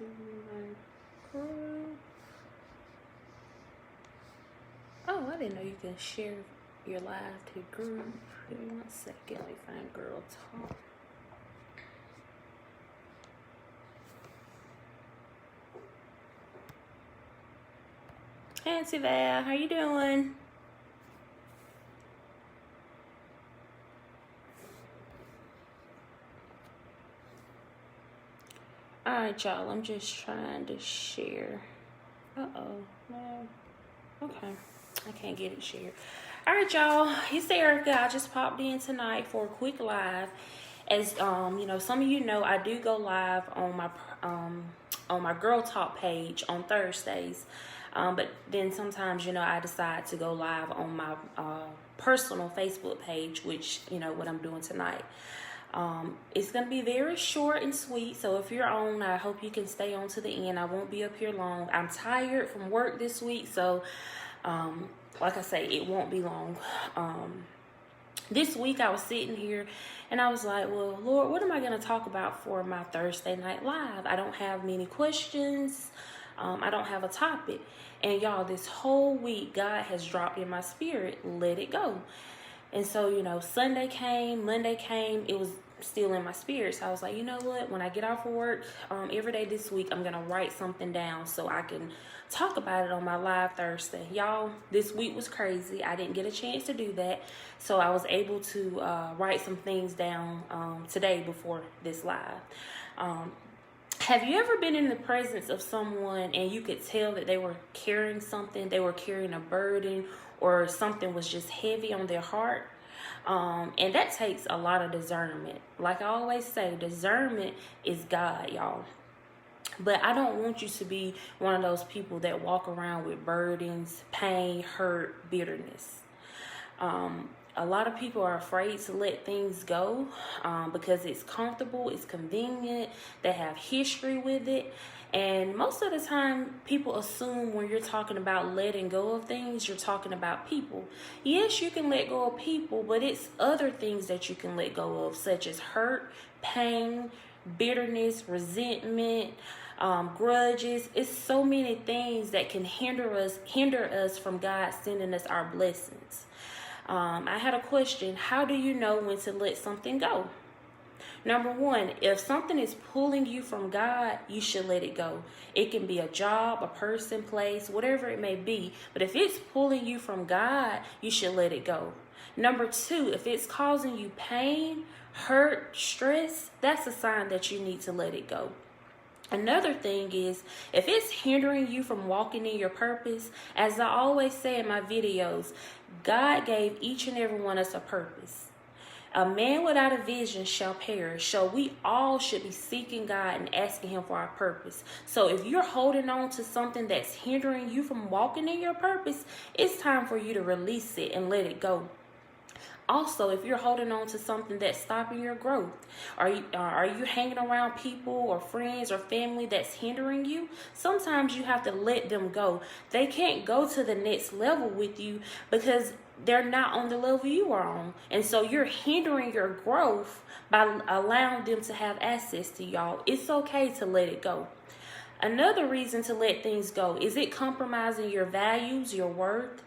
to my group. Oh, I didn't know you can share your live to group. Give me 1 second. Let me find Girl Talk. Hey, Auntie Val, how you doing? Alright, y'all, I'm just trying to share. Uh-oh, no. Okay, I can't get it shared. Alright, y'all, it's Erica. I just popped in tonight for a quick live. As you know, some of you know, I do go live on my Girl Talk page on Thursdays. But then sometimes, you know, I decide to go live on my personal Facebook page, which, you know, what I'm doing tonight. It's going to be very short and sweet. So if you're on, I hope you can stay on to the end. I won't be up here long. I'm tired from work this week. So, like I say, it won't be long. This week I was sitting here and I was like, well, Lord, what am I going to talk about for my Thursday night live? I don't have many questions. I don't have a topic. And y'all, this whole week, God has dropped in my spirit, let it go. And so, you know, Sunday came, Monday came, it was still in my spirit. So I was like, you know what, when I get off of work, every day this week, I'm going to write something down so I can talk about it on my live Thursday. Y'all, this week was crazy. I didn't get a chance to do that. So I was able to write some things down today before this live. Have you ever been in the presence of someone and you could tell that they were carrying something, they were carrying a burden, or something was just heavy on their heart? And that takes a lot of discernment. Like I always say, discernment is God, y'all. But I don't want you to be one of those people that walk around with burdens, pain, hurt, bitterness. A lot of people are afraid to let things go because it's comfortable, it's convenient, they have history with it. And most of the time, people assume when you're talking about letting go of things, you're talking about people. Yes, you can let go of people, but it's other things that you can let go of, such as hurt, pain, bitterness, resentment, grudges. It's so many things that can hinder us from God sending us our blessings. I had a question. How do you know when to let something go? Number one, if something is pulling you from God, you should let it go. It can be a job, a person, place, whatever it may be. But if it's pulling you from God, you should let it go. Number two, if it's causing you pain, hurt, stress, that's a sign that you need to let it go. Another thing is, if it's hindering you from walking in your purpose, as I always say in my videos, God gave each and every one of us a purpose. A man without a vision shall perish. So we all should be seeking God and asking him for our purpose. So if you're holding on to something that's hindering you from walking in your purpose, it's time for you to release it and let it go. Also, if you're holding on to something that's stopping your growth, are you hanging around people or friends or family that's hindering you? Sometimes you have to let them go. They can't go to the next level with you because they're not on the level you are on. And so you're hindering your growth by allowing them to have access to y'all. It's okay to let it go. Another reason to let things go, is it compromising your values, your worth?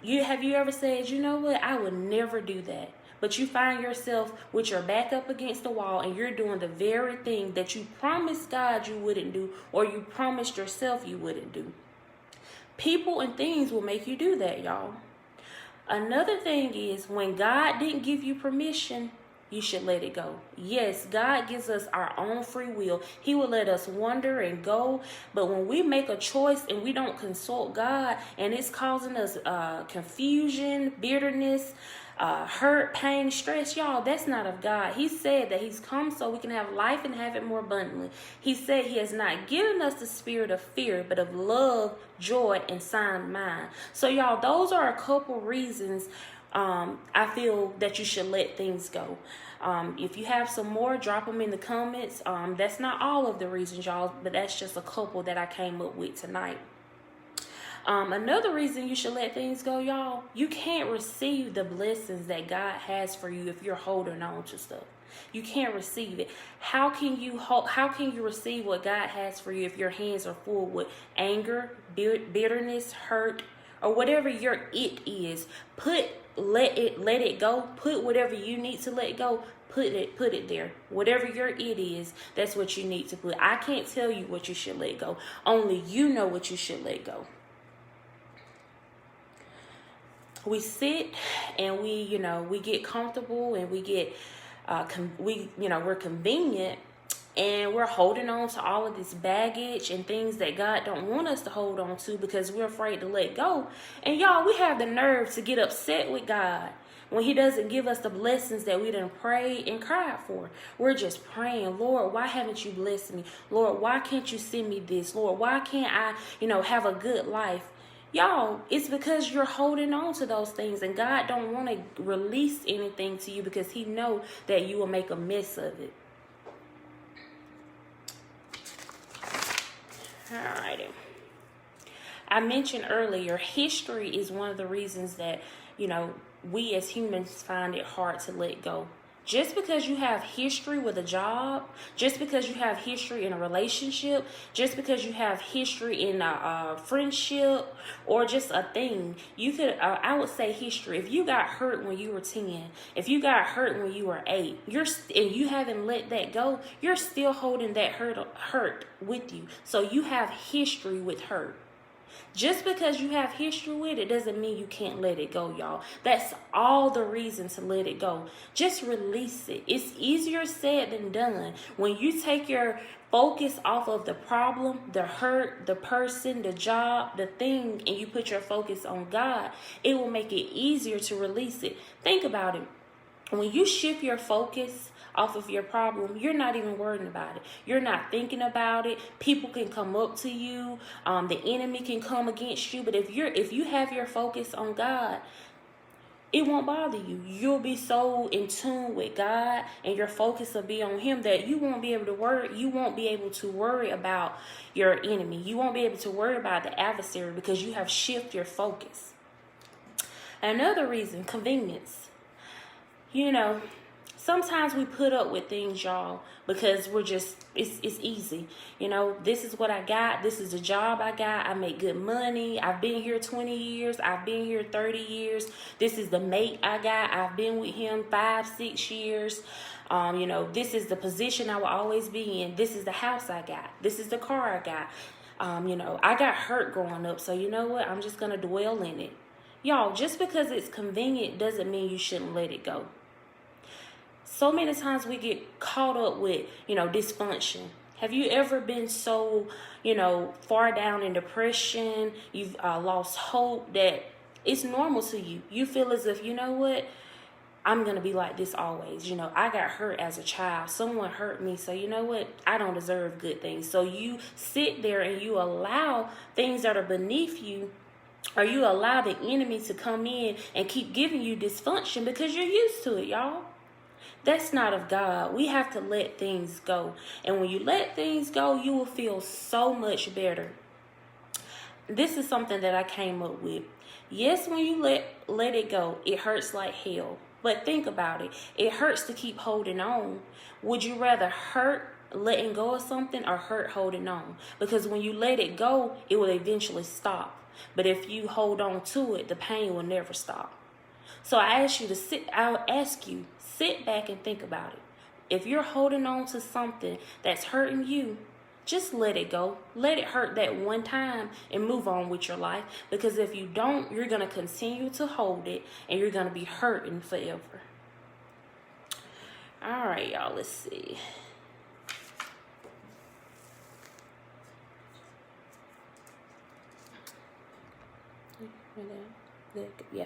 Have you ever said, you know what, I would never do that. But you find yourself with your back up against the wall and you're doing the very thing that you promised God you wouldn't do, or you promised yourself you wouldn't do. People and things will make you do that, y'all. Another thing is, when God didn't give you permission, you should let it go. Yes, God gives us our own free will. He will let us wander and go. But when we make a choice and we don't consult God, and it's causing us confusion, bitterness, hurt, pain, stress, y'all, that's not of God. He said that he's come so we can have life and have it more abundantly. He said he has not given us the spirit of fear, but of love, joy, and sound mind. So y'all, those are a couple reasons I feel that you should let things go. If you have some more, drop them in the comments. That's not all of the reasons, y'all, but that's just a couple that I came up with tonight. Another reason you should let things go, y'all, you can't receive the blessings that God has for you if you're holding on to stuff. You can't receive it. How can you receive what God has for you if your hands are full with anger, bitterness, hurt, or whatever your it is? Let it go. Put whatever you need to let go. Put it there. Whatever your it is, that's what you need to put. I can't tell you what you should let go. Only you know what you should let go. We sit and we get comfortable and we get we're convenient, and we're holding on to all of this baggage and things that God don't want us to hold on to because we're afraid to let go. And y'all, we have the nerve to get upset with God when he doesn't give us the blessings that we done prayed and cried for. We're just praying, Lord, why haven't you blessed me? Lord, why can't you send me this? Lord, why can't I, have a good life? Y'all, it's because you're holding on to those things, and God don't want to release anything to you because he know that you will make a mess of it. Alrighty. I mentioned earlier, history is one of the reasons that, we as humans find it hard to let go. Just because you have history with a job, just because you have history in a relationship, just because you have history in a friendship or just a thing, I would say history. If you got hurt when you were 10, if you got hurt when you were 8, and you haven't let that go, you're still holding that hurt with you. So you have history with hurt. Just because you have history with it doesn't mean you can't let it go, y'all. That's all the reason to let it go. Just release it. It's easier said than done. When you take your focus off of the problem, the hurt, the person, the job, the thing, and you put your focus on God, it will make it easier to release it. Think about it. When you shift your focus off of your problem, you're not even worrying about it. You're not thinking about it. People can come up to you. The enemy can come against you. But if you have your focus on God, it won't bother you. You'll be so in tune with God, and your focus will be on him that you won't be able to worry. You won't be able to worry about your enemy. You won't be able to worry about the adversary because you have shifted your focus. Another reason, convenience. Sometimes we put up with things, y'all, because it's easy. This is what I got. This is the job I got. I make good money. I've been here 20 years. I've been here 30 years. This is the mate I got. I've been with him 5-6 years. This is the position I will always be in. This is the house I got. This is the car I got. I got hurt growing up. So you know what? I'm just going to dwell in it. Y'all, just because it's convenient doesn't mean you shouldn't let it go. So many times we get caught up with, dysfunction. Have you ever been so, far down in depression, you've lost hope, that it's normal to you? You feel as if, I'm going to be like this always. I got hurt as a child. Someone hurt me. So you know what? I don't deserve good things. So you sit there and you allow things that are beneath you, or you allow the enemy to come in and keep giving you dysfunction because you're used to it, y'all. That's not of God. We have to let things go. And when you let things go, you will feel so much better. This is something that I came up with. Yes, when you let it go, it hurts like hell. But think about it. It hurts to keep holding on. Would you rather hurt letting go of something or hurt holding on? Because when you let it go, it will eventually stop. But if you hold on to it, the pain will never stop. So I'll ask you, sit back and think about it. If you're holding on to something that's hurting you, just let it go. Let it hurt that one time and move on with your life. Because if you don't, you're going to continue to hold it and you're going to be hurting forever. All right, y'all, let's see. Yeah.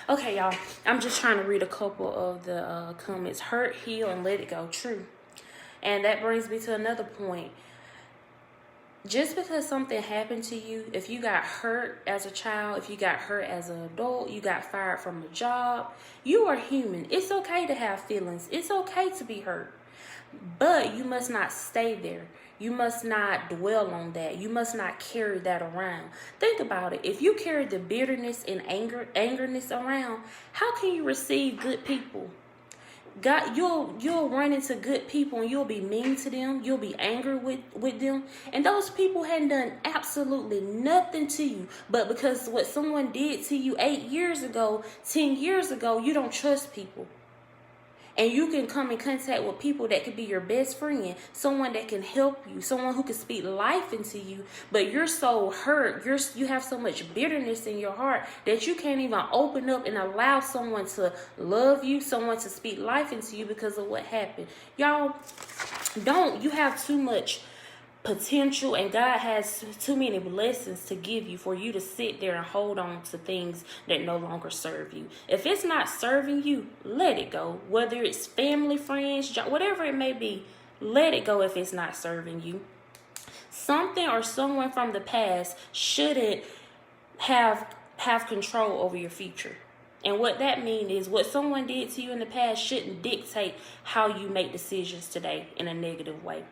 Okay, y'all. I'm just trying to read a couple of the comments. Hurt, heal, and let it go. True. And that brings me to another point. Just because something happened to you, if you got hurt as a child, if you got hurt as an adult, you got fired from a job, you are human. It's okay to have feelings. It's okay to be hurt. But you must not stay there. You must not dwell on that. You must not carry that around. Think about it. If you carry the bitterness and angerness around, how can you receive good people? God, you'll run into good people and you'll be mean to them. You'll be angry with them. And those people hadn't done absolutely nothing to you. But because what someone did to you 8 years ago, 10 years ago, you don't trust people. And you can come in contact with people that could be your best friend, someone that can help you, someone who can speak life into you. But you're so hurt, you have so much bitterness in your heart that you can't even open up and allow someone to love you, someone to speak life into you because of what happened. Y'all, you have too much potential, and God has too many blessings to give you for you to sit there and hold on to things that no longer serve you. If it's not serving you, let it go. Whether it's family, friends, job, whatever it may be, let it go if it's not serving you. Something or someone from the past shouldn't have control over your future. And what that means is what someone did to you in the past shouldn't dictate how you make decisions today in a negative way.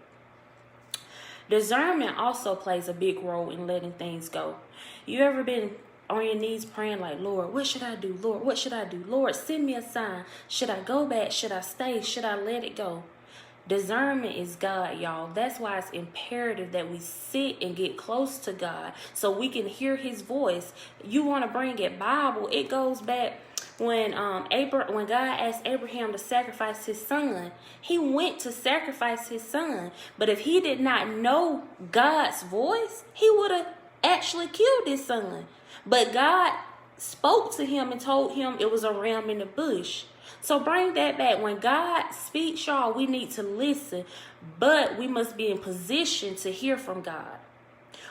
Discernment also plays a big role in letting things go. You ever been on your knees praying like, Lord, what should I do? Lord, what should I do? Lord, send me a sign. Should I go back? Should I stay? Should I let it go? Discernment is God, y'all. That's why it's imperative that we sit and get close to God so we can hear his voice. You want to bring it Bible, it goes back when God asked Abraham to sacrifice his son. He went to sacrifice his son. But if he did not know God's voice, he would have actually killed his son. But God spoke to him and told him it was a ram in the bush. So bring that back. When God speaks, y'all, we need to listen, but we must be in position to hear from God.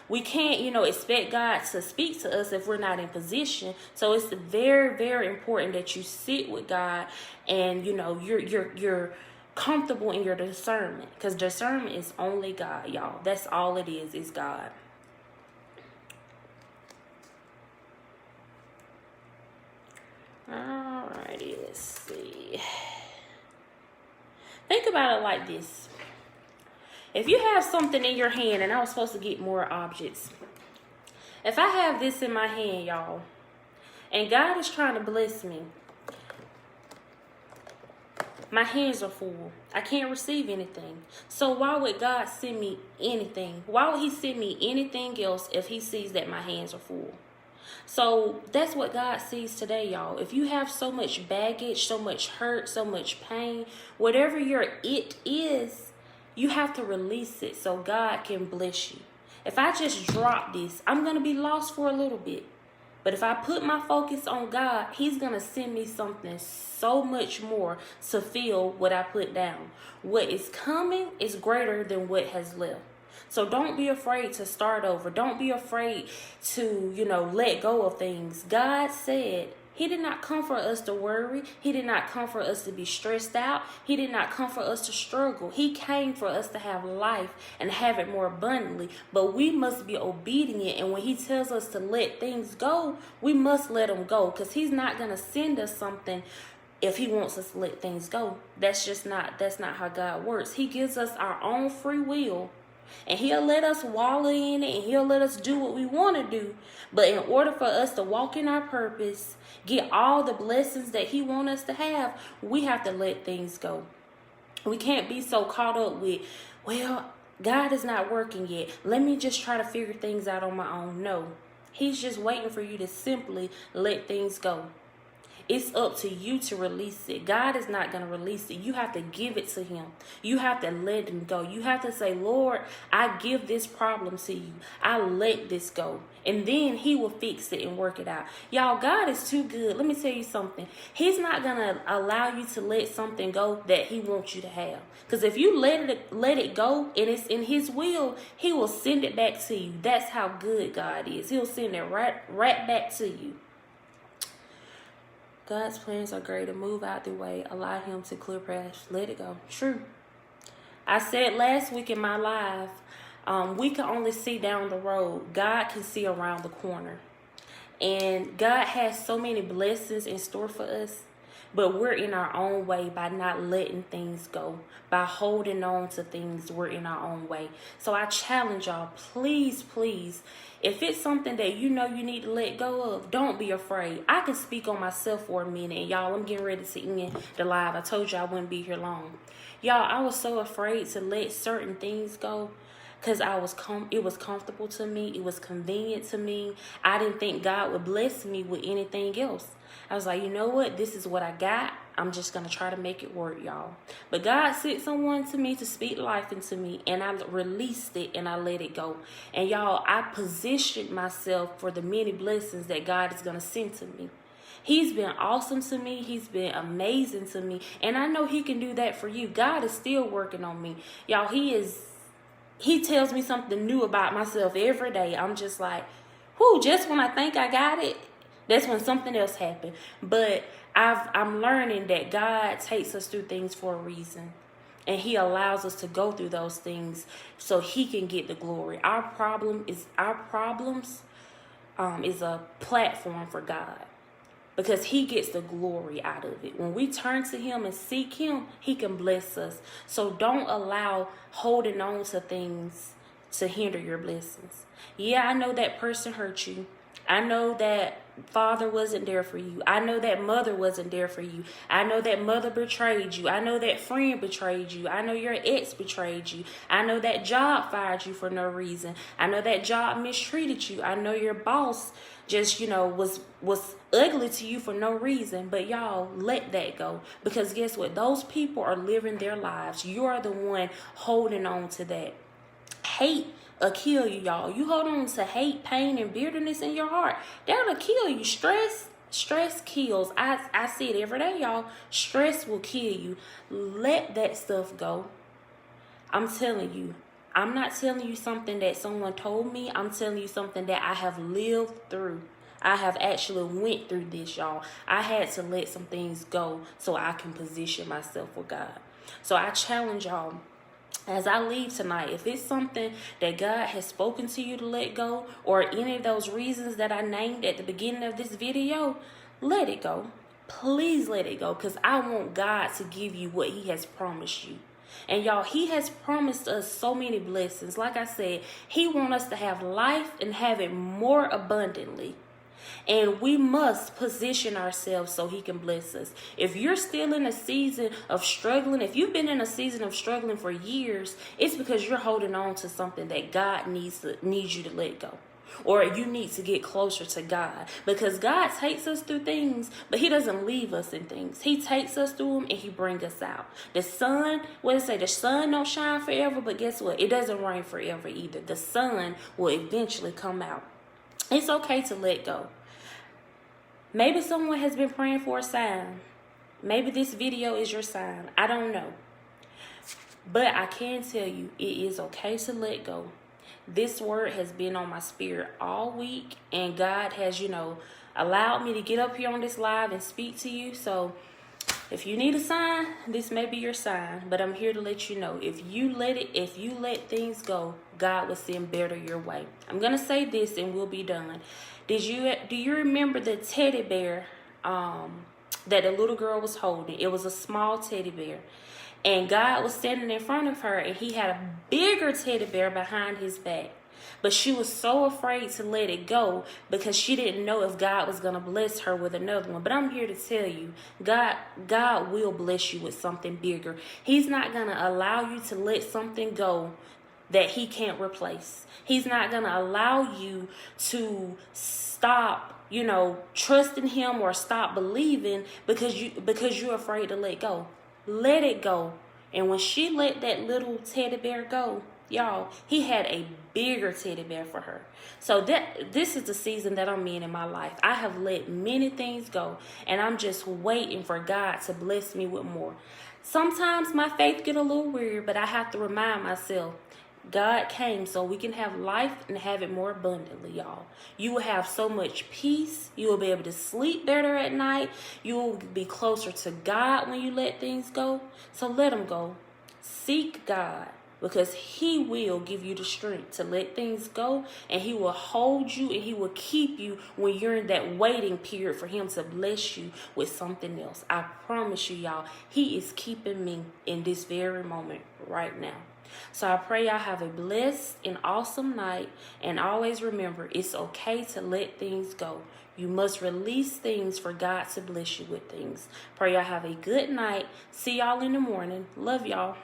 We can't, expect God to speak to us if we're not in position. So it's very, very important that you sit with God and, you're comfortable in your discernment, because discernment is only God, y'all. That's all it is God. Alrighty, let's see. Think about it like this. If you have something in your hand, and I was supposed to get more objects. If I have this in my hand, y'all, and God is trying to bless me, my hands are full. I can't receive anything. So why would God send me anything? Why would he send me anything else if he sees that my hands are full? So that's what God sees today, y'all. If you have so much baggage, so much hurt, so much pain, whatever your it is, you have to release it so God can bless you. If I just drop this, I'm going to be lost for a little bit. But if I put my focus on God, he's going to send me something so much more to fill what I put down. What is coming is greater than what has left. So don't be afraid to start over. Don't be afraid to, let go of things. God said he did not come for us to worry. He did not come for us to be stressed out. He did not come for us to struggle. He came for us to have life and have it more abundantly. But we must be obedient. And when he tells us to let things go, we must let them go, because he's not going to send us something if he wants us to let things go. That's not how God works. He gives us our own free will. And he'll let us wallow in it, and he'll let us do what we want to do. But in order for us to walk in our purpose, get all the blessings that he wants us to have, we have to let things go. We can't be so caught up with, well, God is not working yet. Let me just try to figure things out on my own. No, he's just waiting for you to simply let things go. It's up to you to release it. God is not going to release it. You have to give it to him. You have to let him go. You have to say, Lord, I give this problem to you. I let this go. And then he will fix it and work it out. Y'all, God is too good. Let me tell you something. He's not going to allow you to let something go that he wants you to have. Because if you let it go and it's in his will, he will send it back to you. That's how good God is. He'll send it right back to you. God's plans are greater. Move out the way. Allow him to clear paths. Let it go. True. I said last week in my live, we can only see down the road. God can see around the corner. And God has so many blessings in store for us. But we're in our own way by not letting things go. By holding on to things, we're in our own way. So I challenge y'all, please, please, if it's something that you know you need to let go of, don't be afraid. I can speak on myself for a minute. And y'all, I'm getting ready to end the live. I told you I wouldn't be here long. Y'all, I was so afraid to let certain things go. Because it was comfortable to me. It was convenient to me. I didn't think God would bless me with anything else. I was like, you know what? This is what I got. I'm just going to try to make it work, y'all. But God sent someone to me to speak life into me. And I released it and I let it go. And y'all, I positioned myself for the many blessings that God is going to send to me. He's been awesome to me. He's been amazing to me. And I know he can do that for you. God is still working on me. Y'all, He tells me something new about myself every day. I'm just like, whoo, just when I think I got it, that's when something else happened. But I'm learning that God takes us through things for a reason. And he allows us to go through those things so he can get the glory. Our problems is a platform for God. Because he gets the glory out of it. When we turn to him and seek him, he can bless us. So don't allow holding on to things to hinder your blessings. Yeah, I know that person hurt you. I know that father wasn't there for you. I know that mother wasn't there for you. I know that mother betrayed you. I know that friend betrayed you. I know your ex betrayed you. I know that job fired you for no reason. I know that job mistreated you. I know your boss just, was ugly to you for no reason. But y'all, let that go. Because guess what? Those people are living their lives. You are the one holding on to that. Hate will kill you, y'all. You hold on to hate, pain, and bitterness in your heart. That'll kill you. Stress kills. I see it every day, y'all. Stress will kill you. Let that stuff go. I'm telling you. I'm not telling you something that someone told me. I'm telling you something that I have lived through. I have actually went through this, y'all. I had to let some things go so I can position myself with God. So I challenge y'all, as I leave tonight, if it's something that God has spoken to you to let go, or any of those reasons that I named at the beginning of this video, let it go. Please let it go, because I want God to give you what he has promised you. And y'all, he has promised us so many blessings. Like I said, he wants us to have life and have it more abundantly. And we must position ourselves so he can bless us. If you're still in a season of struggling, if you've been in a season of struggling for years, it's because you're holding on to something that God needs you to let go. Or you need to get closer to God. Because God takes us through things, but he doesn't leave us in things. He takes us through them and he brings us out. The sun, the sun don't shine forever, but guess what? It doesn't rain forever either. The sun will eventually come out. It's okay to let go. Maybe someone has been praying for a sign. Maybe this video is your sign. I don't know. But I can tell you, it is okay to let go. This word has been on my spirit all week, and God has, allowed me to get up here on this live and speak to you. So if you need a sign, this may be your sign, but I'm here to let you know, if you let things go, God will send better your way. I'm going to say this and we'll be done. Do you remember the teddy bear that the little girl was holding? It was a small teddy bear. And God was standing in front of her, and he had a bigger teddy bear behind his back. But she was so afraid to let it go because she didn't know if God was going to bless her with another one. But I'm here to tell you, God will bless you with something bigger. He's not going to allow you to let something go that he can't replace. He's not going to allow you to stop, trusting him or stop believing because you're afraid to let go. Let it go. And when she let that little teddy bear go, y'all, he had a bigger teddy bear for her. So this is the season that I'm in my life. I have let many things go, and I'm just waiting for God to bless me with more. Sometimes my faith get a little weird, but I have to remind myself, God came so we can have life and have it more abundantly, y'all. You will have so much peace. You will be able to sleep better at night. You will be closer to God when you let things go. So let them go. Seek God. because he will give you the strength to let things go, and he will hold you and he will keep you when you're in that waiting period for him to bless you with something else. I promise you, y'all, he is keeping me in this very moment right now. So I pray y'all have a blessed and awesome night, and always remember, it's okay to let things go. You must release things for God to bless you with things. Pray y'all have a good night. See y'all in the morning. Love y'all.